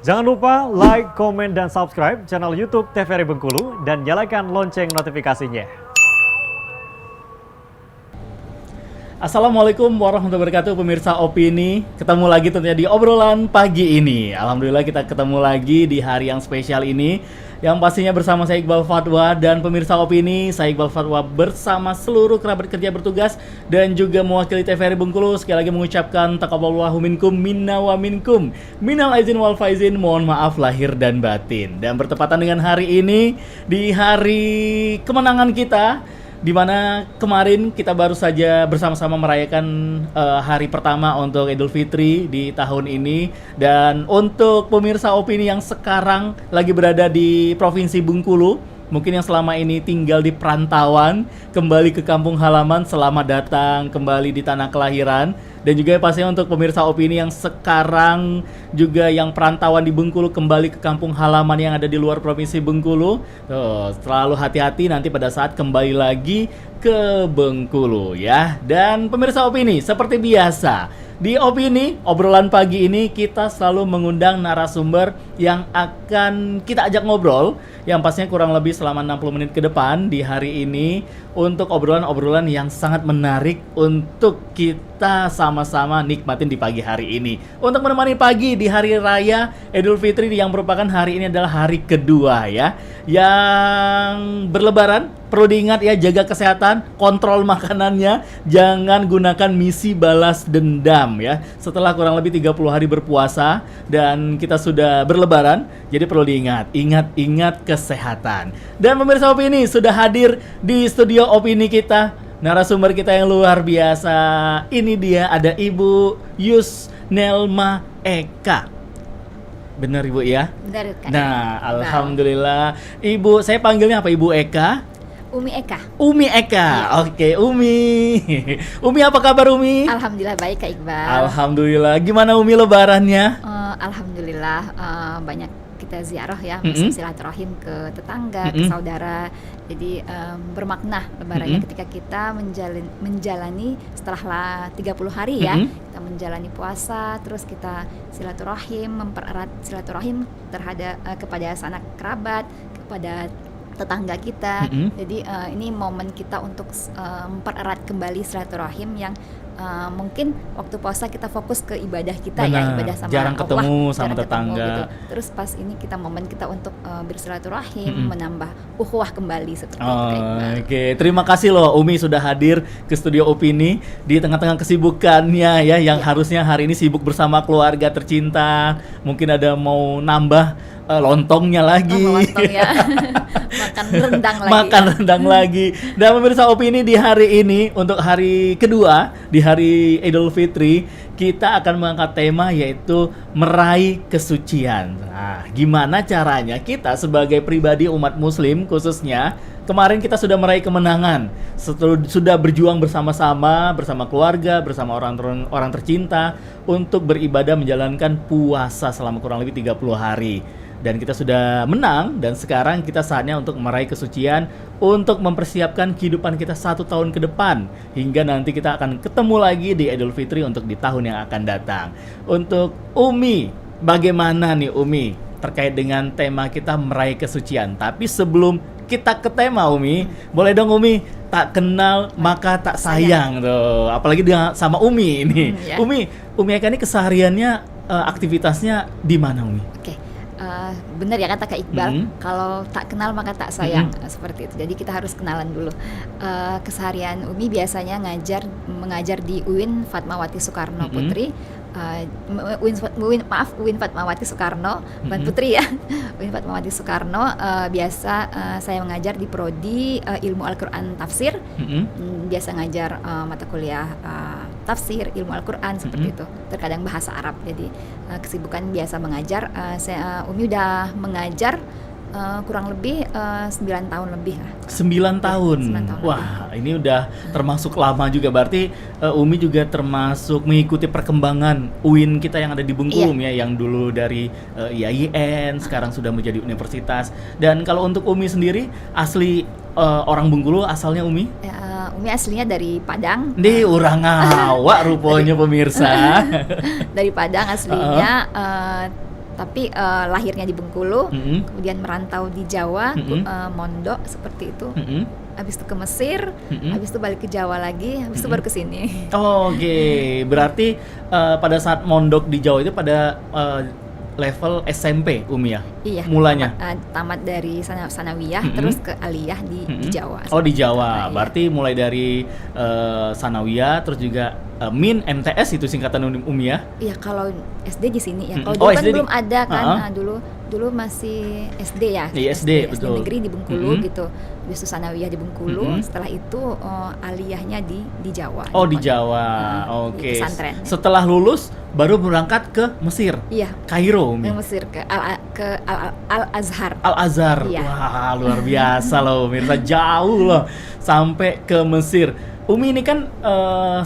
Jangan lupa like, komen, dan subscribe channel YouTube TVRI Bengkulu dan nyalakan lonceng notifikasinya. Assalamualaikum warahmatullahi wabarakatuh, pemirsa Opini. Ketemu lagi tentunya di obrolan pagi ini. Alhamdulillah kita ketemu lagi di hari yang spesial ini, yang pastinya bersama saya Iqbal Fatwa dan pemirsa Opini. Saya Iqbal Fatwa bersama seluruh kerabat kerja bertugas dan juga mewakili TVRI Bengkulu sekali lagi mengucapkan taqabbalallahu minkum minna wa minkum minal aizin wal faizin, mohon maaf lahir dan batin. Dan bertepatan dengan hari ini, di hari kemenangan kita, di mana kemarin kita baru saja bersama-sama merayakan hari pertama untuk Idul Fitri di tahun ini. Dan untuk pemirsa Opini yang sekarang lagi berada di Provinsi Bengkulu, mungkin yang selama ini tinggal di perantauan, kembali ke kampung halaman, selamat datang kembali di tanah kelahiran. Dan juga pastinya untuk pemirsa Opini yang sekarang juga yang perantauan di Bengkulu, kembali ke kampung halaman yang ada di luar Provinsi Bengkulu. Tuh, selalu hati-hati nanti pada saat kembali lagi ke Bengkulu ya. Dan pemirsa Opini, seperti biasa, di Opini, obrolan pagi ini kita selalu mengundang narasumber yang akan kita ajak ngobrol, yang pastinya kurang lebih selama 60 menit ke depan di hari ini, untuk obrolan-obrolan yang sangat menarik untuk kita sama-sama nikmatin di pagi hari ini. Untuk menemani pagi di hari raya Idul Fitri yang merupakan hari ini adalah hari kedua ya, yang berlebaran. Perlu diingat ya, jaga kesehatan, kontrol makanannya, jangan gunakan misi balas dendam ya. Setelah kurang lebih 30 hari berpuasa dan kita sudah berlebaran, jadi perlu diingat, ingat kesehatan. Dan pemirsa Opini sudah hadir di studio Opini kita, narasumber kita yang luar biasa. Ini dia, ada Ibu Yusnelma Eka. Benar Ibu ya? Benar, Kak. Nah, alhamdulillah. Ibu, saya panggilnya apa Ibu Eka? Umi Eka. Umi Eka, Oke, Umi. Umi, apa kabar Umi? Alhamdulillah baik Kak Iqbal. Alhamdulillah. Gimana Umi lebarannya? Alhamdulillah banyak kita ziarah ya, silaturahim ke tetangga, ke saudara. Jadi bermakna lebarannya ketika kita menjalani setelah 30 hari ya. Kita menjalani puasa, terus kita silaturahim, mempererat silaturahim terhadap kepada sanak kerabat, kepada tetangga kita. Jadi ini momen kita untuk mempererat kembali silaturahim yang mungkin waktu puasa kita fokus ke ibadah kita. Benar, ya, ibadah sama jarang Allah, ketemu sama jarang tetangga gitu. Terus pas ini kita momen kita untuk bersilaturahim, menambah ukhuwah kembali seperti itu. Oke, terima kasih loh Umi sudah hadir ke studio Opini di tengah-tengah kesibukannya ya, yang harusnya hari ini sibuk bersama keluarga tercinta. Mungkin ada mau nambah lontongnya lagi. Lontong ya. Makan rendang lagi. Makan rendang lagi. Dan pemirsa Opini, di hari ini untuk hari kedua di hari Idul Fitri, kita akan mengangkat tema yaitu meraih kesucian. Nah, gimana caranya kita sebagai pribadi umat muslim khususnya, kemarin kita sudah meraih kemenangan, sudah berjuang bersama-sama, bersama keluarga, bersama orang tercinta untuk beribadah menjalankan puasa selama kurang lebih 30 hari. Dan kita sudah menang, dan sekarang kita saatnya untuk meraih kesucian, untuk mempersiapkan kehidupan kita 1 tahun ke depan, hingga nanti kita akan ketemu lagi di Idul Fitri untuk di tahun yang akan datang. Untuk Umi, bagaimana nih Umi terkait dengan tema kita meraih kesucian? Tapi sebelum kita ke tema Umi, boleh dong Umi, tak kenal maka tak sayang tuh. Apalagi dengan sama Umi ini. Ya. Umi Eka ini kesehariannya aktivitasnya di mana Umi? Oke. Benar ya kata Kak Iqbal, kalau tak kenal maka tak sayang, seperti itu. Jadi kita harus kenalan dulu. Keseharian Umi biasanya mengajar di UIN Fatmawati Soekarno Putri. UIN Fatmawati Soekarno, bukan Putri ya. UIN Fatmawati Soekarno. Biasa saya mengajar di prodi ilmu Al-Quran tafsir. Biasa ngajar mata kuliah tafsir, ilmu Al-Quran seperti itu. Terkadang bahasa Arab. Jadi kesibukan biasa mengajar. Umi udah mengajar kurang lebih 9 tahun lebih lah. 9 tahun. 9 tahun Wah, ini udah termasuk lama juga. Berarti Umi juga termasuk mengikuti perkembangan UIN kita yang ada di Bengkulu ya, yang dulu dari IAIN sekarang sudah menjadi universitas. Dan kalau untuk Umi sendiri asli orang Bengkulu, asalnya Umi? Umi aslinya dari Padang. Di orang awak rupanya pemirsa. Dari Padang aslinya. tapi lahirnya di Bengkulu, Mm-mm. kemudian merantau di Jawa, Mm-mm. mondok seperti itu. Mm-mm. Habis itu ke Mesir, Mm-mm. habis itu balik ke Jawa lagi, habis itu baru ke sini. Oke, berarti pada saat mondok di Jawa itu pada level SMP Umi ya? Iya. Mulanya? Tamat dari sanawiyah, Mm-mm. terus ke aliyah di Jawa. Oh di Jawa, Iya. berarti mulai dari sanawiyah, terus juga min MTS itu singkatan Umi ya? Iya, kalau SD di sini ya. Kalau Mm-mm. dulu Oh, kan SD di- belum ada kan. Uh-huh. Nah, dulu masih SD ya. Iya, SD, betul. negeri di Bengkulu Mm-mm. gitu. Habis itu sanawiyah di Bengkulu, Mm-mm. setelah itu aliyahnya di Jawa. Oh di pondok. Jawa, Di oke. pesantren. Setelah lulus baru berangkat ke Mesir, Iya, Kairo Umi. ke Mesir ke Al-Azhar. Al-Azhar, Iya. wah luar biasa loh, Mirsa jauh loh sampai ke Mesir. Umi ini kan,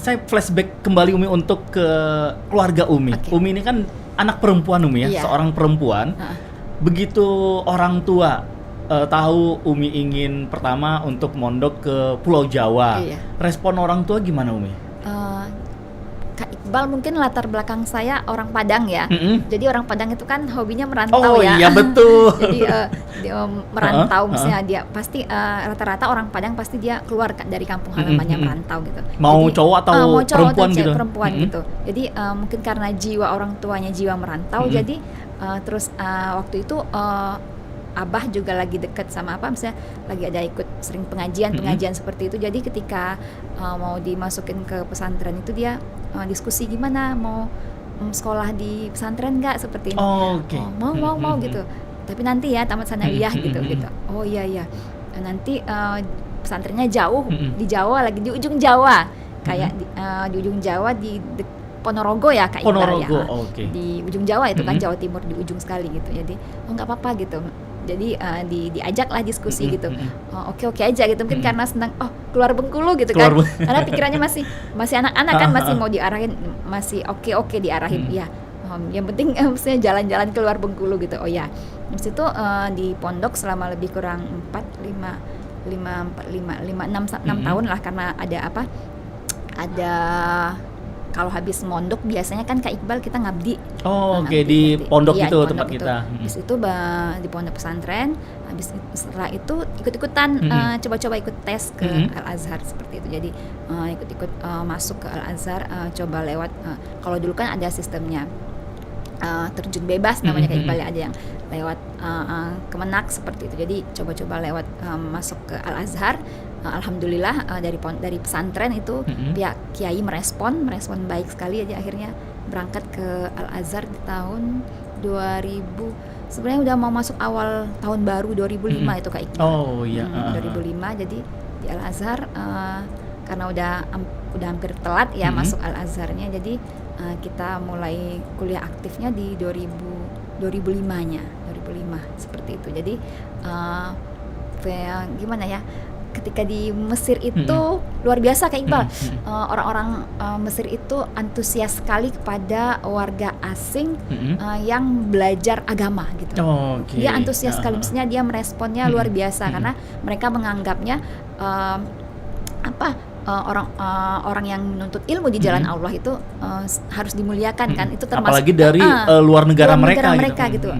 saya flashback kembali Umi untuk ke keluarga Umi. Oke. Umi ini kan anak perempuan Umi ya, Iya. seorang perempuan. Heeh. Begitu orang tua tahu Umi ingin pertama untuk mondok ke Pulau Jawa, Iya. respon orang tua gimana Umi? Kak Iqbal mungkin latar belakang saya orang Padang ya. Mm-mm. Jadi orang Padang itu kan hobinya merantau Oh ya. iya betul. Jadi dia merantau, Heeh, misalnya dia pasti rata-rata orang Padang pasti dia keluar dari kampung halamannya merantau gitu. Mau cowok atau mau cowok perempuan atau gitu? perempuan Mm-mm. gitu. Jadi mungkin karena jiwa orang tuanya jiwa merantau, Mm-mm. jadi terus waktu itu Abah juga lagi deket sama misalnya lagi ada ikut sering pengajian seperti itu. Jadi ketika mau dimasukin ke pesantren itu dia diskusi gimana mau sekolah di pesantren nggak seperti ini. Oh, oke. Mau gitu. Tapi nanti ya tamat sanawiyah gitu. Oh iya. Nanti pesantrennya jauh di Jawa, lagi di ujung Jawa. Kayak di ujung Jawa di Ponorogo ya Kak Iqbal ya. Ponorogo, oke. Di ujung Jawa itu kan Jawa Timur di ujung sekali gitu. Jadi nggak apa-apa gitu. Jadi diajaklah diskusi gitu. Oke aja gitu. Mungkin karena senang keluar Bengkulu gitu kan. Karena pikirannya masih anak-anak kan, masih mau diarahin, masih oke diarahin. Ya. Yang penting maksudnya jalan-jalan keluar Bengkulu gitu. Oh ya. Habis itu di pondok selama lebih kurang 6 tahun lah, karena ada kalau habis mondok biasanya kan Kak Iqbal kita ngabdi. Oh, oke, Ngabdi, di ngabdi. pondok Iya, itu di tempat pondok kita. Habis itu di pondok pesantren, setelah itu ikut-ikutan coba-coba ikut tes ke Al-Azhar seperti itu. Jadi ikut-ikut masuk ke Al-Azhar, coba lewat kalau dulu kan ada sistemnya terjun bebas namanya Kak Iqbal ya, ada yang lewat Kemenak seperti itu. Jadi coba-coba lewat masuk ke Al-Azhar. Alhamdulillah dari pesantren itu pihak kiai merespon baik sekali aja, akhirnya berangkat ke Al-Azhar di tahun 2000. Sebenarnya udah mau masuk awal tahun baru 2005 itu Kak Iqbal. Oh iya. 2005 jadi di Al-Azhar karena udah hampir telat ya masuk Al-Azharnya, jadi kita mulai kuliah aktifnya di 2005-nya, 2005 seperti itu. Jadi gimana ya? Ketika di Mesir itu luar biasa Kak Iqbal. Orang-orang Mesir itu antusias sekali kepada warga asing yang belajar agama gitu. Oh, oke. Dia antusias sekali, maksudnya dia meresponnya luar biasa karena mereka menganggapnya orang yang menuntut ilmu di jalan Allah itu harus dimuliakan kan, itu termasuk apalagi dari luar negara mereka gitu.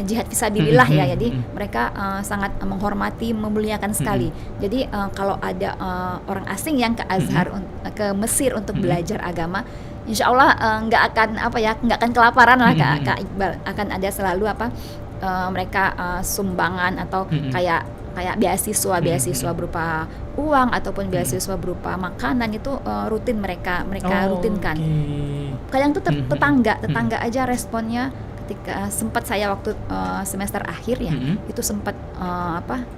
Jihad fisabilillah ya, jadi mereka sangat menghormati, memuliakan sekali. Jadi kalau ada orang asing yang ke Azhar, ke Mesir untuk belajar agama, insya Allah nggak akan kelaparan lah Kak Iqbal, akan ada selalu mereka sumbangan atau kayak beasiswa berupa uang ataupun beasiswa berupa makanan, itu rutin mereka rutinkan. Kadang tuh tetangga aja responnya ketika sempat saya waktu semester akhir ya, itu sempat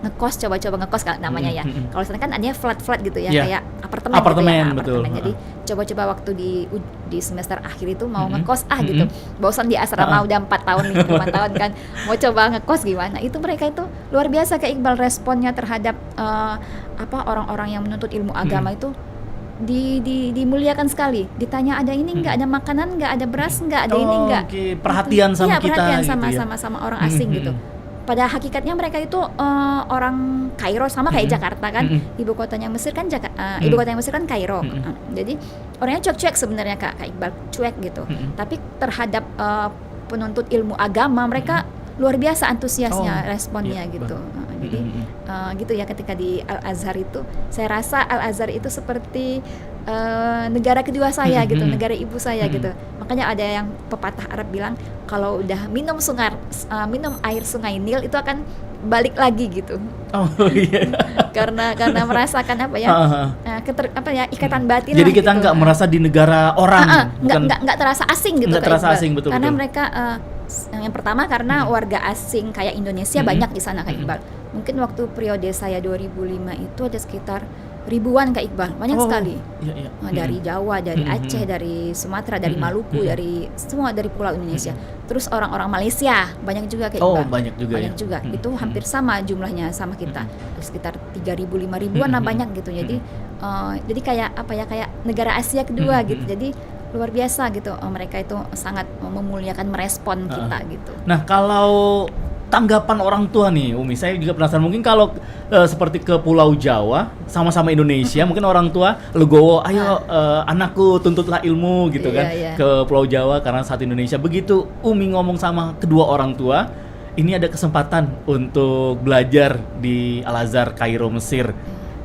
ngekos, coba-coba ngekos namanya ya. Kalau sana kan adanya flat gitu ya, kayak apartemen gitu ya, betul. Jadi coba-coba waktu di semester akhir itu mau ngekos gitu. Bosan di asrama udah 4 tahun 5 tahun kan, mau coba ngekos gimana. Itu mereka itu luar biasa Kak Iqbal responnya terhadap orang-orang yang menuntut ilmu agama itu dimuliakan sekali. Ditanya ada ini nggak, ada makanan nggak, ada beras nggak, ada ini nggak. Perhatian sama kita perhatian gitu sama orang asing gitu. Pada hakikatnya mereka itu orang Kairo, sama kayak Jakarta kan. Ibu kotanya Mesir kan ibu kotanya Mesir kan Kairo. Jadi orangnya cuek-cuek sebenarnya Kak Iqbal, cuek gitu. Tapi terhadap penuntut ilmu agama, mereka luar biasa antusiasnya, responnya iya, gitu. Jadi gitu ya, ketika di Al-Azhar itu, saya rasa Al-Azhar itu seperti negara kedua saya gitu, negara ibu saya gitu. Makanya ada yang pepatah Arab bilang kalau udah minum air sungai Nil itu akan balik lagi gitu. Oh iya. karena merasakan apa ya, ikatan batin. Jadi lah, kita gitu. nggak merasa di negara orang, nggak terasa asing gitu. Nggak terasa Iqbal. asing, betul. Karena mereka yang pertama karena warga asing kayak Indonesia banyak di sana, Kak Iqbal. Mungkin waktu periode saya 2005 itu ada sekitar ribuan, Kak Iqbal, banyak sekali. Iya. Dari Jawa, dari Aceh, dari Sumatera, dari Maluku, dari semua dari pulau Indonesia. Terus orang-orang Malaysia banyak juga, Kak Iqbal. Banyak juga. Banyak juga. Itu hampir sama jumlahnya sama kita. Sekitar 3.000-5.000-an lah banyak gitu. Jadi kayak apa ya, kayak negara Asia kedua gitu. Jadi luar biasa gitu. Mereka itu sangat memuliakan, merespon kita gitu. Nah, kalau tanggapan orang tua nih, Umi, saya juga penasaran. Mungkin kalau seperti ke Pulau Jawa, sama-sama Indonesia, mungkin orang tua legowo, ayo anakku tuntutlah ilmu gitu kan, ke Pulau Jawa karena saat Indonesia. Begitu Umi ngomong sama kedua orang tua, ini ada kesempatan untuk belajar di Al-Azhar Kairo, Mesir.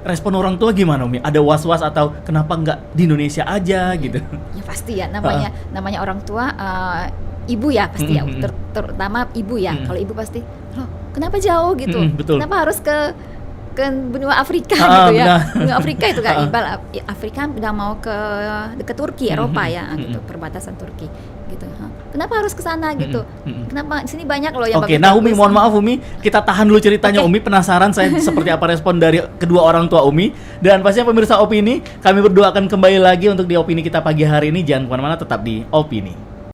Respon orang tua gimana, Umi? Ada was-was atau kenapa nggak di Indonesia aja gitu? Ya pasti ya, namanya orang tua. Ibu ya pasti ya, terutama ibu ya. Kalau ibu pasti, loh kenapa jauh gitu? Betul. Kenapa harus ke benua Afrika gitu ya? Benua Afrika itu Kak Iqbal, Afrika udah mau ke dekat Turki, Eropa ya, gitu, perbatasan Turki gitu. Kenapa harus ke sana gitu? Kenapa di sini banyak loh yang Oke, nah Umi, mohon maaf Umi, kita tahan dulu ceritanya. Umi penasaran saya seperti apa respon dari kedua orang tua Umi. Dan pastinya pemirsa Opini, kami berdua akan kembali lagi untuk di Opini kita pagi hari ini. Jangan kemana-mana, tetap di Opini.